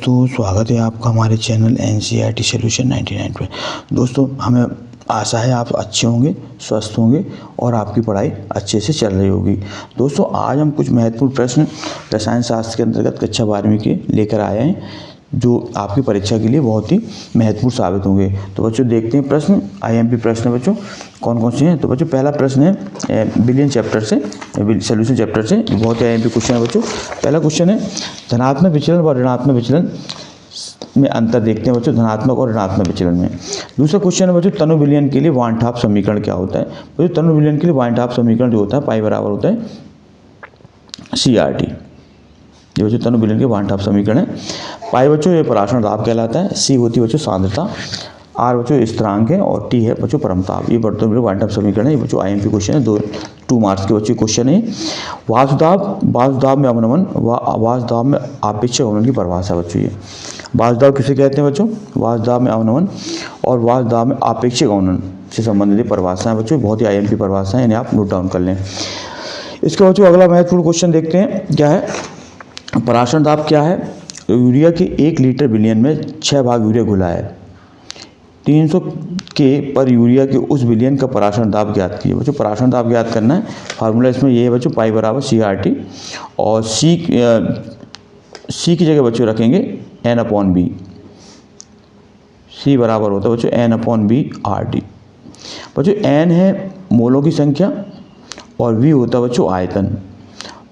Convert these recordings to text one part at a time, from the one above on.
तो स्वागत है आपका हमारे चैनल एनसीईआरटी सॉल्यूशन 99 पे। दोस्तों, हमें आशा है आप अच्छे होंगे, स्वस्थ होंगे और आपकी पढ़ाई अच्छे से चल रही होगी। दोस्तों, आज हम कुछ महत्वपूर्ण प्रश्न रसायन शास्त्र के अंतर्गत कक्षा 12वीं के लेकर आए हैं, जो आपकी परीक्षा के लिए बहुत ही महत्वपूर्ण साबित होंगे। तो बच्चों, देखते हैं प्रश्न। आईएमपी प्रश्न बच्चों कौन कौन से हैं। तो बच्चों, पहला प्रश्न है बिलियन चैप्टर से, सॉल्यूशन चैप्टर से। बहुत ही आईएमपी क्वेश्चन है बच्चों। पहला क्वेश्चन है धनात्मक विचलन व ऋणात्मक विचलन में अंतर देखते हैं बच्चों, धनात्मक और ऋणात्मक विचलन में। दूसरा क्वेश्चन है बच्चों, तनु विलयन के लिए वान हाफ समीकरण क्या होता है। बच्चों, तनु विलयन के लिए वान हाफ समीकरण जो होता है पाई बराबर होता है CRT। ये बच्चों तनु विलयन के वान हाफ समीकरण है। पाई बच्चों ये पराशरण दाब कहलाता है, C होती है बच्चों सांद्रता, R बच्चों स्थिरांक है और T है बच्चों परमताप। ये बच्चों वान हाफ समीकरण है। ये बच्चों IMP क्वेश्चन है, 2 मार्क्स के बच्चों क्वेश्चन है। वाष्पदाब में अवनमन व वाष्पदाब में आपेक्षिक अवनमन की परिभाषा बच्चों। ये वाष्पदाब किसे कहते हैं बच्चों, वाष्पदाब में अवनमन और वाष्पदाब में आपेक्षिक अवनमन से संबंधित परिभाषा है बच्चों। बहुत ही IMP परिभाषा है, इन्हें आप नोट डाउन कर लें। इसके बच्चों अगला महत्वपूर्ण क्वेश्चन देखते हैं, क्या है पराशरण दाब क्या है। यूरिया के 1 लीटर विलयन में 6 भाग यूरिया घुला है। 300 के पर यूरिया के उस विलयन का पराशरण दाब ज्ञात कीजिए। बच्चों, पराशरण दाब ज्ञात करना है, फार्मूला इसमें ये है बच्चों, पाई बराबर CRT और C की जगह बच्चों रखेंगे N/B। C बराबर होता है बच्चों N/B RT। बच्चों, N है मोलों की संख्या और V होता है बच्चों आयतन।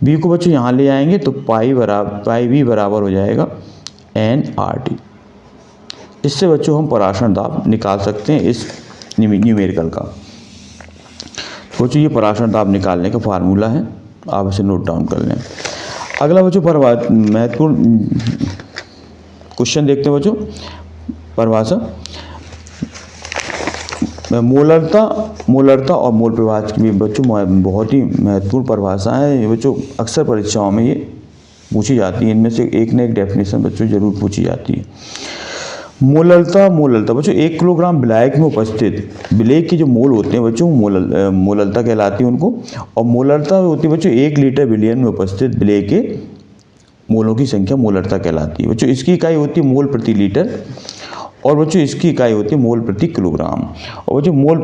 V को बच्चों यहाँ ले आएंगे तो पाई V बराबर हो जाएगा NRT। इससे बच्चों हम पराशरण दाब निकाल सकते हैं इस न्यूमेरिकल का। तो बच्चों, ये पराशरण दाब निकालने का फार्मूला है, आप इसे नोट डाउन कर लें। अगला बच्चों महत्वपूर्ण क्वेश्चन देखते हैं बच्चों, परिभाषा मोलरता और मोल प्रवाह की भी बच्चों बहुत ही महत्वपूर्ण परिभाषा है। ये बच्चों अक्सर परीक्षाओं में ये पूछी जाती है, इनमें से एक न एक डेफिनेशन बच्चों जरूर पूछी जाती है। मोलरता बच्चों 1 किलोग्राम विलायक में उपस्थित विलेय के जो मोल होते हैं बच्चों मोलरता कहलाती है उनको। और मोलरता होती है बच्चों 1 लीटर विलयन में उपस्थित विलेय के मोलों की संख्या मोलरता कहलाती है बच्चों। इसकी इकाई होती है मोल प्रति लीटर और बच्चों इसकी इकाई होती है मोल प्रति किलोग्राम। और बच्चों मोल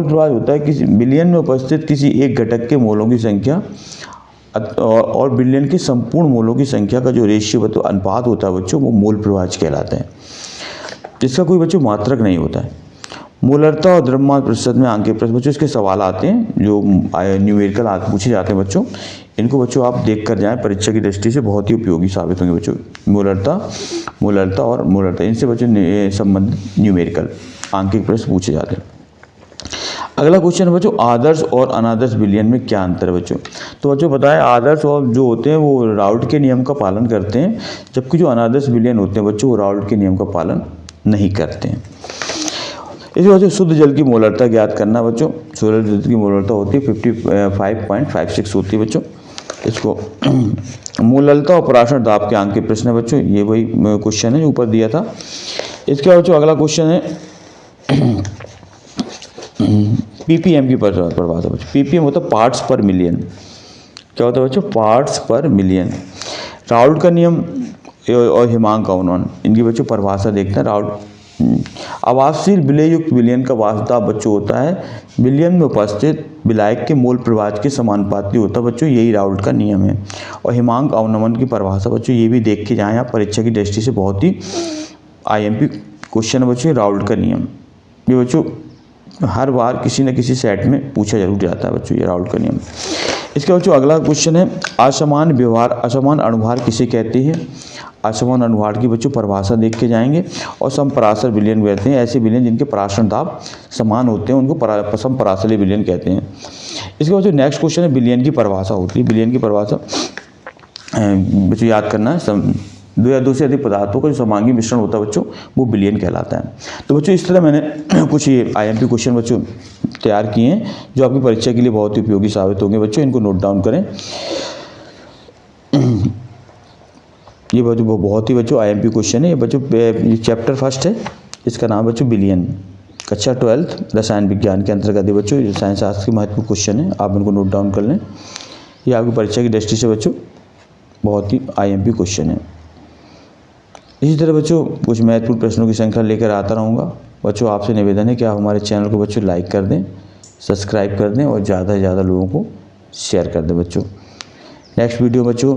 प्रवाह होता है किसी विलयन में उपस्थित किसी एक घटक के मोलों की संख्या और विलयन के संपूर्ण मोलों की संख्या का जो रेशियो अनुपात होता है बच्चों, वो मोल प्रवाह कहलाता है। इसका कोई बच्चों मात्रक नहीं होता है। मोलरता और द्रव्यमान प्रतिशत में अंक के प्रश्न बच्चों इसके सवाल आते हैं जो न्यूमेरिकल पूछे जाते हैं बच्चों। इनको बच्चों आप देख कर जाएं, परीक्षा की दृष्टि से बहुत ही उपयोगी साबित होंगे बच्चों। मोलरता इनसे बच्चों संबंधित न्यूमेरिकल आंकिक प्रश्न पूछे जाते हैं। अगला क्वेश्चन है बच्चों, आदर्श और अनादर्श विलयन में क्या अंतर है बच्चों। तो बच्चों बताएं, आदर्श और जो होते हैं वो राउल्ट के नियम का पालन करते हैं, जबकि जो अनादर्श विलयन होते हैं बच्चों वो राउल्ट के नियम का पालन नहीं करते हैं। इसी वजह से शुद्ध जल की मोलरता ज्ञात करना बच्चों। शुद्ध जल की मोलरता होती है 55.56 होती है बच्चों। इसको मोलरता और पराशरण दाब के अंक के प्रश्न है बच्चों, ये वही क्वेश्चन है ऊपर दिया था। इसके बच्चों अगला क्वेश्चन है PPM की परिभाषा बच्चों। PPM होता है पार्ट्स पर मिलियन। क्या होता है बच्चों, पार्ट्स पर मिलियन। राउल्ट का नियम और हिमांक का अवनमन, इनकी बच्चों परिभाषा देखते हैं। राउल्ट आवासशील विलेय युक्त विलयन का वाष्पदाब बच्चों होता है विलयन में उपस्थित विलायक के मोल प्रवाह के समानुपाती होता है बच्चों, यही राउल्ट का नियम है। और हिमांक अवनमन की परिभाषा बच्चों ये भी देख के जाएं आप, परीक्षा की दृष्टि से बहुत ही IMP क्वेश्चन है बच्चों। राउल्ट का नियम ये बच्चों हर बार किसी न किसी सेट में पूछा जरूर जाता है बच्चों, ये राउल्ट का नियम। इसके बच्चों अगला क्वेश्चन है असमान अणुभार किसे कहते हैं। असमान अणुभार की बच्चों परिभाषा देख के जाएंगे। और समपराशर विलयन कहते हैं ऐसे विलयन जिनके पराशरण दाब समान होते हैं, उनको समपराशरीय विलयन कहते हैं। इसके बच्चों नेक्स्ट क्वेश्चन है विलयन की परिभाषा होती है। विलयन की परिभाषा बच्चों याद करना है, 2 या 2 से अधिक पदार्थों का जो समांगी मिश्रण होता है बच्चों वो विलयन कहलाता है। तो बच्चों इस तरह मैंने कुछ ये IMP क्वेश्चन बच्चों तैयार किए हैं जो आपकी परीक्षा के लिए बहुत ही उपयोगी साबित होंगे बच्चों, इनको नोट डाउन करें। ये बच्चों बहुत ही बच्चों IMP क्वेश्चन है। ये बच्चों चैप्टर फर्स्ट है, इसका नाम बच्चों विलयन, कक्षा 12 रसायन विज्ञान के अंतर्गत है बच्चों। रसायन शास्त्र के महत्वपूर्ण क्वेश्चन है, आप इनको नोट डाउन कर लें। ये आपकी परीक्षा की दृष्टि से बच्चों बहुत ही IMP क्वेश्चन है। इसी तरह बच्चों कुछ महत्वपूर्ण प्रश्नों की श्रृंखला लेकर आता रहूँगा। बच्चों आपसे निवेदन है कि आप हमारे चैनल को बच्चों लाइक कर दें, सब्सक्राइब कर दें और ज़्यादा से ज़्यादा लोगों को शेयर कर दें बच्चों। नेक्स्ट वीडियो बच्चों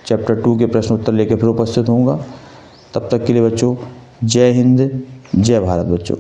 चैप्टर 2 के प्रश्न उत्तर लेकर फिर उपस्थित होऊंगा। तब तक के लिए बच्चों जय हिंद, जय भारत बच्चों।